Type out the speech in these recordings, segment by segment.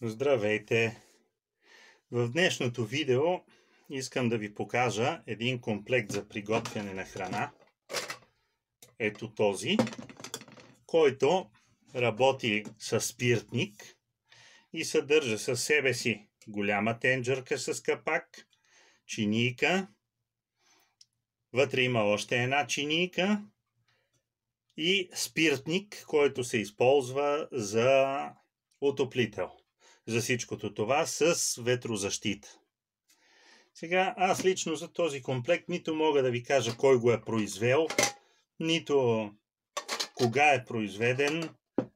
Здравейте! В днешното видео искам да ви покажа един комплект за приготвяне на храна. Ето този, който работи с спиртник и съдържа със себе си голяма тенджерка с капак, чинийка, вътре има още една чинийка и спиртник, който се използва за отоплител. За всичкото това с ветрозащита. Сега аз лично за този комплект нито мога да ви кажа кой го е произвел, нито кога е произведен.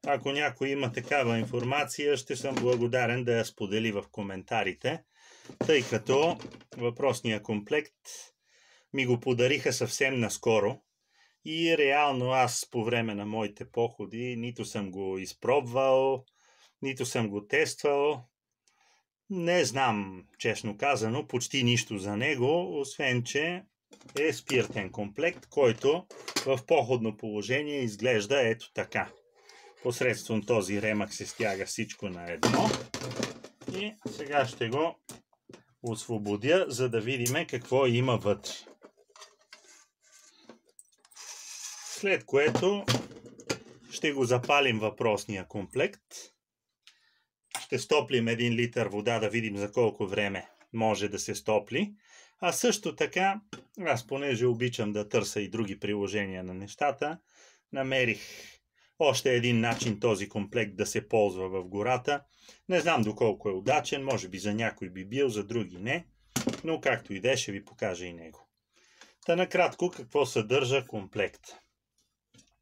Ако някой има такава информация, ще съм благодарен да я сподели в коментарите, тъй като въпросния комплект ми го подариха съвсем наскоро и реално аз по време на моите походи нито съм го изпробвал, нито съм го тествал. Не знам, честно казано, почти нищо за него, освен че е спиртен комплект, който в походно положение изглежда ето така. Посредством този ремък се стяга всичко на едно. И сега ще го освободя, за да видим какво има вътре. След което ще го запалим въпросния комплект. Ще стоплим 1 литър вода да видим за колко време може да се стопли. А също така, аз понеже обичам да търся и други приложения на нещата, намерих още един начин този комплект да се ползва в гората. Не знам доколко е удачен, може би за някой би бил, за други не, но както и да е, ще ви покажа и него. Та накратко какво съдържа комплект.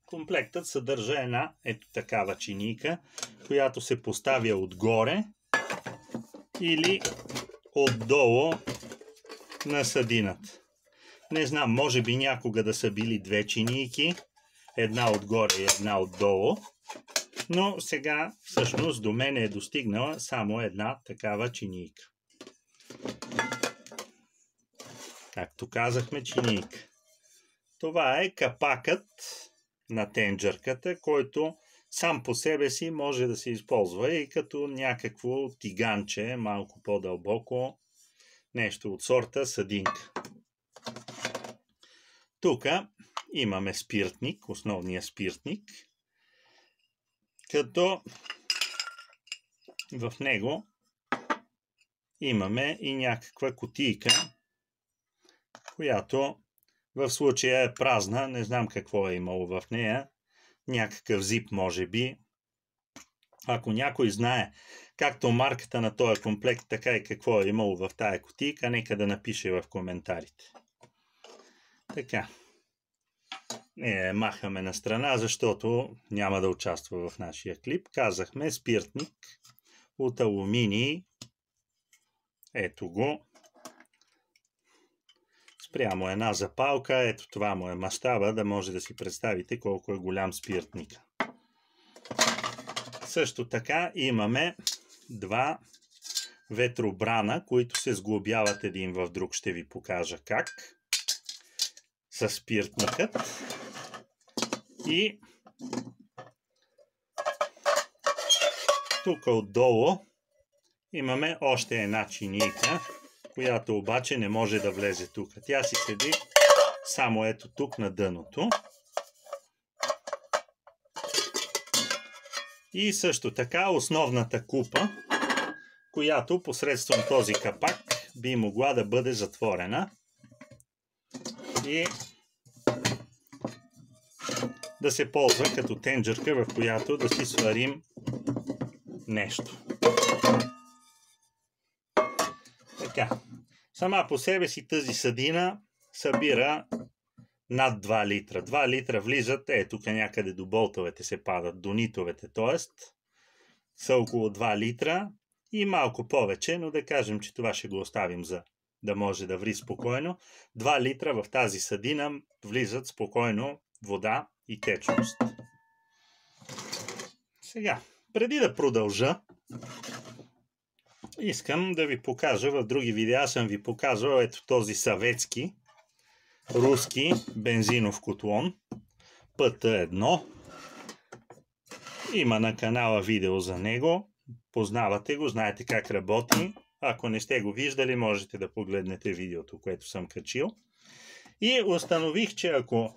Комплектът съдържа една ето такава чинийка, която се поставя отгоре или отдолу на съдината. Не знам, може би някога да са били две чинийки, една отгоре и една отдолу, но сега всъщност до мен е достигнала само една такава чинийка. Както казахме, чинийка. Това е капакът на тенджерката, който сам по себе си може да се използва и като някакво тиганче, малко по-дълбоко, нещо от сорта съдинка. Тук имаме спиртник, основния спиртник, като в него имаме и някаква кутийка, която в случая е празна, не знам какво е имало в нея, някакъв зип може би. Ако някой знае както марката на този комплект, така и какво е имало в тая кутийка, нека да напише в коментарите. Така. Махаме на страна, защото няма да участва в нашия клип. Казахме спиртник от алуминий. Ето го. Спрямо една запалка, ето това му е мащаба, да може да си представите колко е голям спиртник. Също така имаме два ветробрана, които се сглобяват един в друг. Ще ви покажа как. С спиртникът. И тук отдолу имаме още една чинийка, която обаче не може да влезе тук. Тя си седи само ето тук на дъното. И също така основната купа, която посредством този капак би могла да бъде затворена и да се ползва като тенджерка, в която да си сварим нещо. Така. Сама по себе си тази съдина събира над 2 литра. 2 литра влизат, тук някъде до болтовете се падат, до нитовете, т.е. са около 2 литра и малко повече, но да кажем, че това ще го оставим за да може да ври спокойно. 2 литра в тази съдина влизат спокойно вода и течност. Сега, преди да продължа, искам да ви покажа, в други видеа съм ви показвал ето този съветски, руски бензинов котлон, ПТ-1. Има на канала видео за него. Познавате го, знаете как работи. Ако не сте го виждали, можете да погледнете видеото, което съм качил. И установих, че ако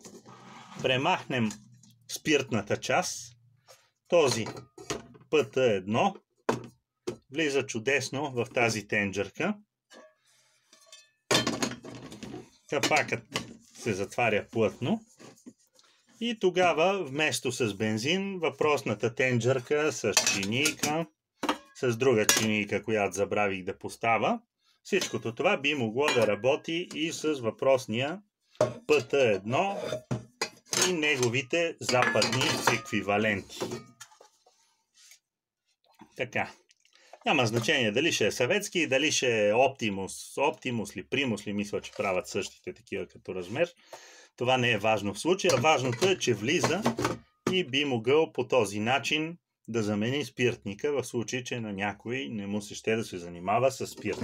премахнем спиртната част, този ПТ1 влиза чудесно в тази тенджерка. Капакът се затваря плътно. И тогава, вместо с бензин, въпросната тенджерка с чинийка, с друга чинийка, която забравих да поставя, всичкото това би могло да работи и с въпросния ПТ1 и неговите западни еквиваленти. Така. Няма значение дали ще е съветски, дали ще е Оптимус ли, Примус ли, мисля, че правят същите такива като размер. Това не е важно в случая. Важното е, че влиза и би могъл по този начин да замени спиртника в случай, че на някой не му се ще да се занимава с спирт.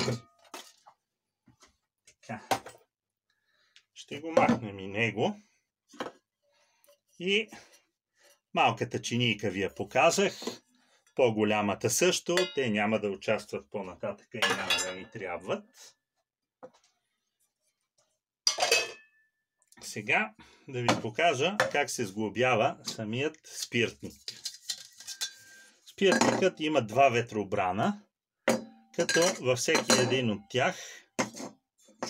Така. Ще го махнем и него. И малката чинийка ви я показах. По-голямата също. Те няма да участват по-нататък и няма да ни трябват. Сега да ви покажа как се сглобява самият спиртник. Спиртникът има два ветробрана, като във всеки един от тях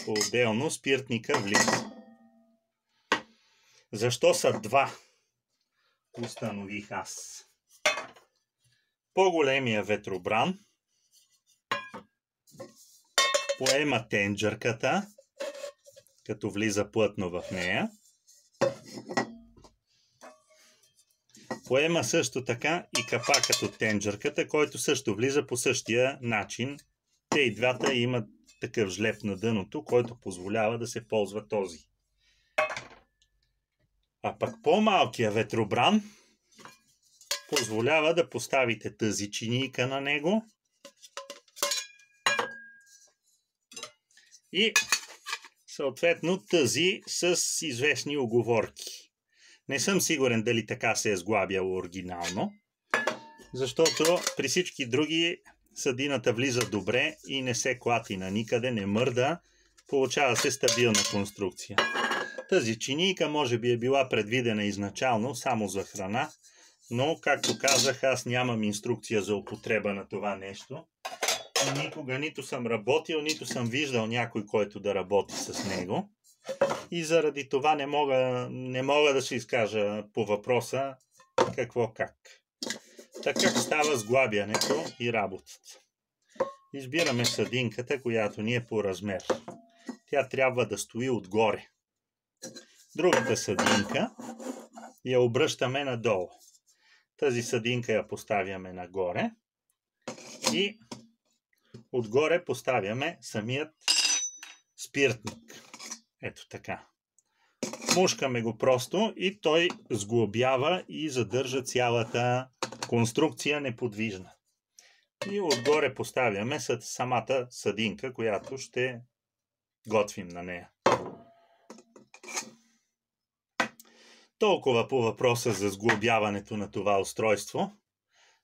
по-отделно спиртника влиза. Защо са два? Установих аз. По-големия ветробран поема тенджерката, като влиза плътно в нея. Поема също така и капакът от тенджерката, който също влиза по същия начин. Те и двата имат такъв жлеб на дъното, който позволява да се ползва този. А пък по-малкия ветробран позволява да поставите тази чинийка на него и съответно тази с известни уговорки. Не съм сигурен дали така се е сглабяло оригинално, защото при всички други съдината влиза добре и не се клати на никъде, не мърда, получава се стабилна конструкция. Тази чинийка може би е била предвидена изначално само за храна, но, както казах, аз нямам инструкция за употреба на това нещо. Никога нито съм работил, нито съм виждал някой, който да работи с него. И заради това не мога да се изкажа по въпроса какво как. Така как става сглабянето и работата. Избираме съдинката, която ни е по размер. Тя трябва да стои отгоре. Другата съдинка я обръщаме надолу. Тази съдинка я поставяме нагоре и отгоре поставяме самият спиртник. Ето така. Мушкаме го просто и той сглобява и задържа цялата конструкция неподвижна. И отгоре поставяме самата съдинка, която ще готвим на нея. Толкова по въпроса за сглобяването на това устройство.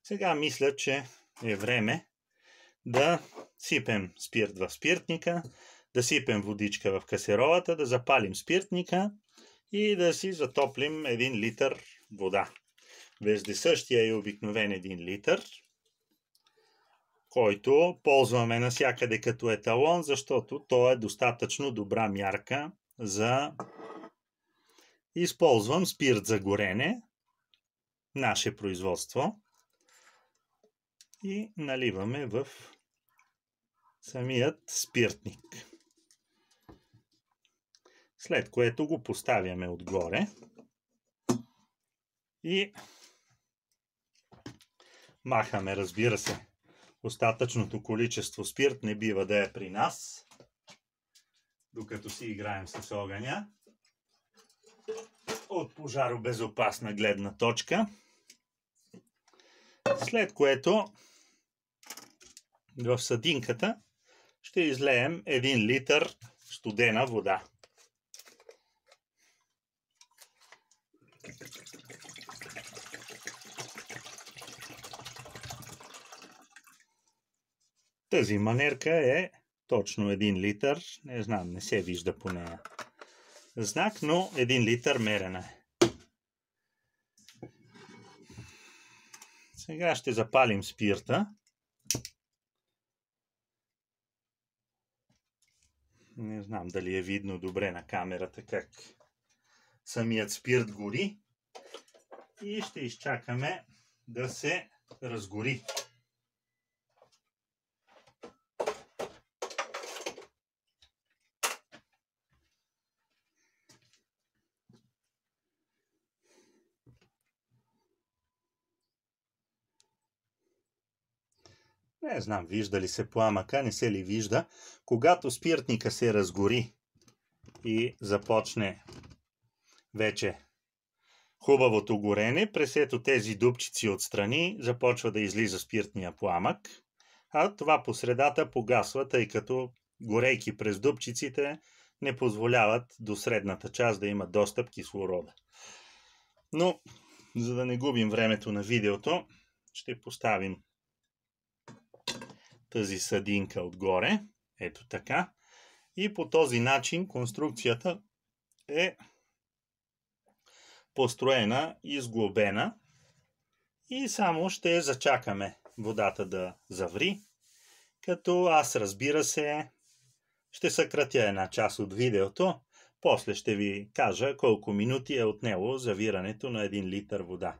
Сега мисля, че е време да сипем спирт в спиртника, да сипем водичка в касеролата, да запалим спиртника и да си затоплим 1 литър вода. Вездесъщия е обикновен 1 литър, който ползваме навсякъде като еталон, защото то е достатъчно добра мярка за използвам спирт за горене, наше производство, и наливаме в самият спиртник. След което го поставяме отгоре и махаме, разбира се, остатъчното количество спирт не бива да е при нас, докато си играем с огъня. От пожаробезопасна гледна точка. След което в съдинката ще излеем 1 литър студена вода. Тази манерка е точно 1 литър. Не знам, не се вижда по нея знак, но 1 литър мерена е. Сега ще запалим спирта. Не знам дали е видно добре на камерата как самият спирт гори. И ще изчакаме да се разгори. Не знам, вижда ли се пламъка, не се ли вижда. Когато спиртника се разгори и започне вече хубавото горене, през ето тези дупчици отстрани започва да излиза спиртния пламък, а това по средата погасва, тъй като горейки през дупчиците не позволяват до средната част да има достъп кислорода. Но, за да не губим времето на видеото, ще поставим тази съдинка отгоре, ето така, и по този начин конструкцията е построена и сглобена и само ще зачакаме водата да заври, като аз, разбира се, ще съкратя една част от видеото, после ще ви кажа колко минути е отнело завирането на 1 литър вода.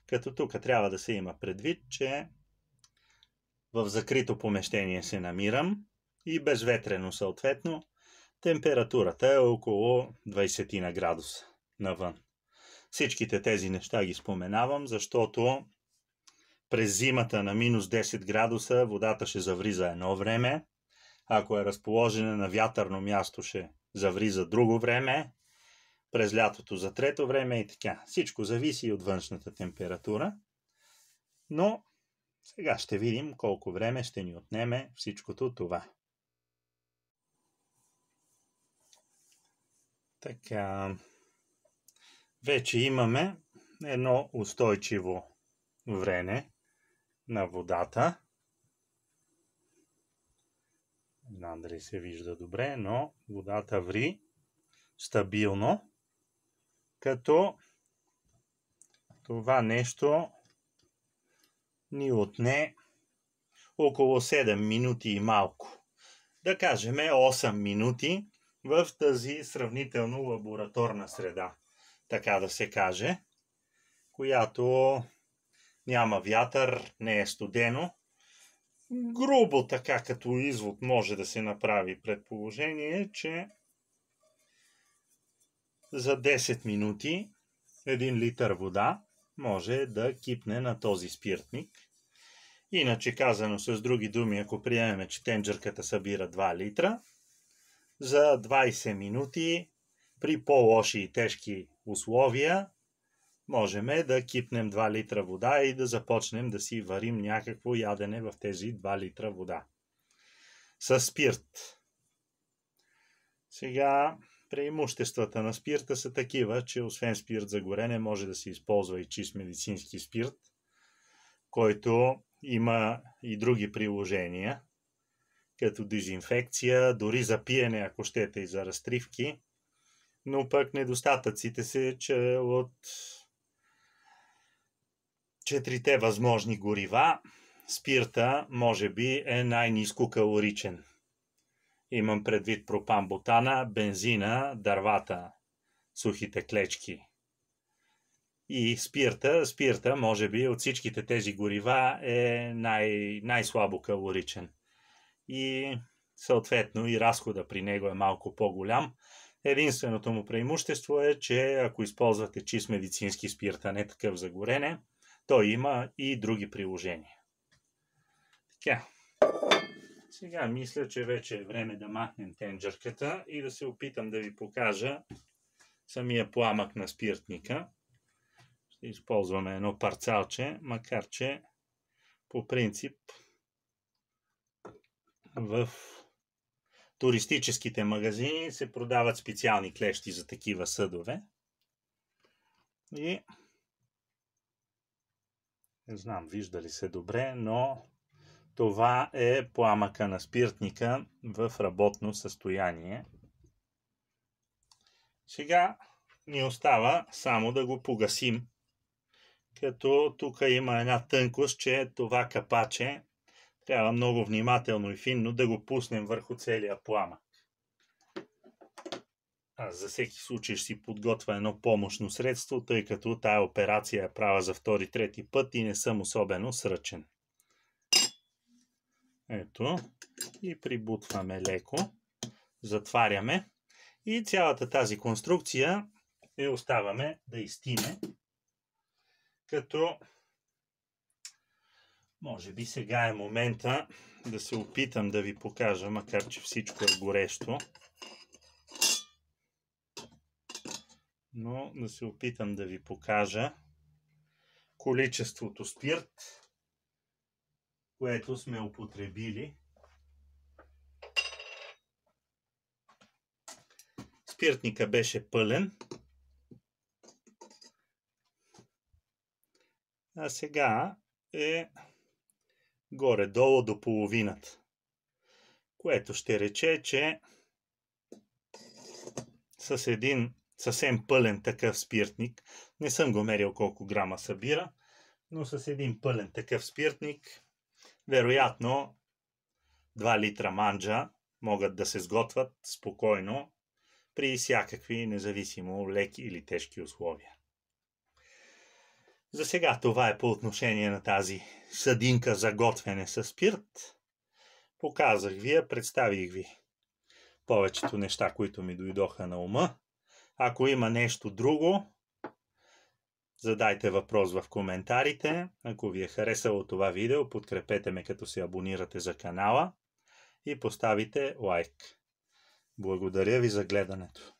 Като тук трябва да се има предвид, че в закрито помещение се намирам и безветрено съответно. Температурата е около 20 на градуса навън. Всичките тези неща ги споменавам, защото през зимата на минус 10 градуса водата ще заври за едно време. Ако е разположена на вятърно място, ще заври за друго време. През лятото за трето време и така. Всичко зависи от външната температура. Но сега ще видим колко време ще ни отнеме всичкото това. Така, вече имаме едно устойчиво врене на водата. Не знам дали се вижда добре, но водата ври стабилно, като това нещо ни отне около 7 минути и малко. Да кажем 8 минути в тази сравнително лабораторна среда, така да се каже, която няма вятър, не е студено. Грубо така като извод може да се направи предположение, че за 10 минути 1 литър вода може да кипне на този спиртник. Иначе казано с други думи, ако приемем, че тенджерката събира 2 литра, за 20 минути при по-лоши и тежки условия можем да кипнем 2 литра вода и да започнем да си варим някакво ядене в тези 2 литра вода. С спирт. Сега преимуществата на спирта са такива, че освен спирт за горене може да се използва и чист медицински спирт, който има и други приложения, като дезинфекция, дори за пиене, ако щете, и за разтривки. Но пък недостатъците са, че от 4 възможни горива, спирта може би е най-ниско калоричен. Имам предвид пропан-бутана, бензина, дървата, сухите клечки. И спирта може би от всичките тези горива е най-слабо калоричен. И съответно и разхода при него е малко по-голям. Единственото му преимущество е, че ако използвате чист медицински спирт, а не такъв за горене, той има и други приложения. Така. Сега мисля, че вече е време да махнем тенджерката и да се опитам да ви покажа самия пламък на спиртника. Ще използваме едно парцалче, макар че по принцип в туристическите магазини се продават специални клещи за такива съдове. И не знам, вижда ли се добре, но Това е пламъка на спиртника в работно състояние. Сега ни остава само да го погасим, като тук има една тънкост, че това капаче трябва много внимателно и финно да го пуснем върху целия пламък. Аз за всеки случай ще си подготвя едно помощно средство, тъй като тая операция я правя за втори-трети път и не съм особено сръчен. Ето, и прибутваме леко, затваряме и цялата тази конструкция я оставаме да изстине, като може би сега е момента да се опитам да ви покажа, макар че всичко е горещо, но да се опитам да ви покажа количеството спирт, което сме употребили. Спиртника беше пълен, а сега е горе-долу до половината, което ще рече, че с един съвсем пълен такъв спиртник, не съм го мерил колко грама събира, но с един пълен такъв спиртник, вероятно 2 литра манджа могат да се сготвят спокойно при всякакви, независимо леки или тежки условия. За сега това е по отношение на тази съдинка за готвене със спирт. Показах ви я, представих ви повечето неща, които ми дойдоха на ума. Ако има нещо друго, задайте въпрос в коментарите. Ако ви е харесало това видео, подкрепете ме като се абонирате за канала и поставите лайк. Благодаря ви за гледането.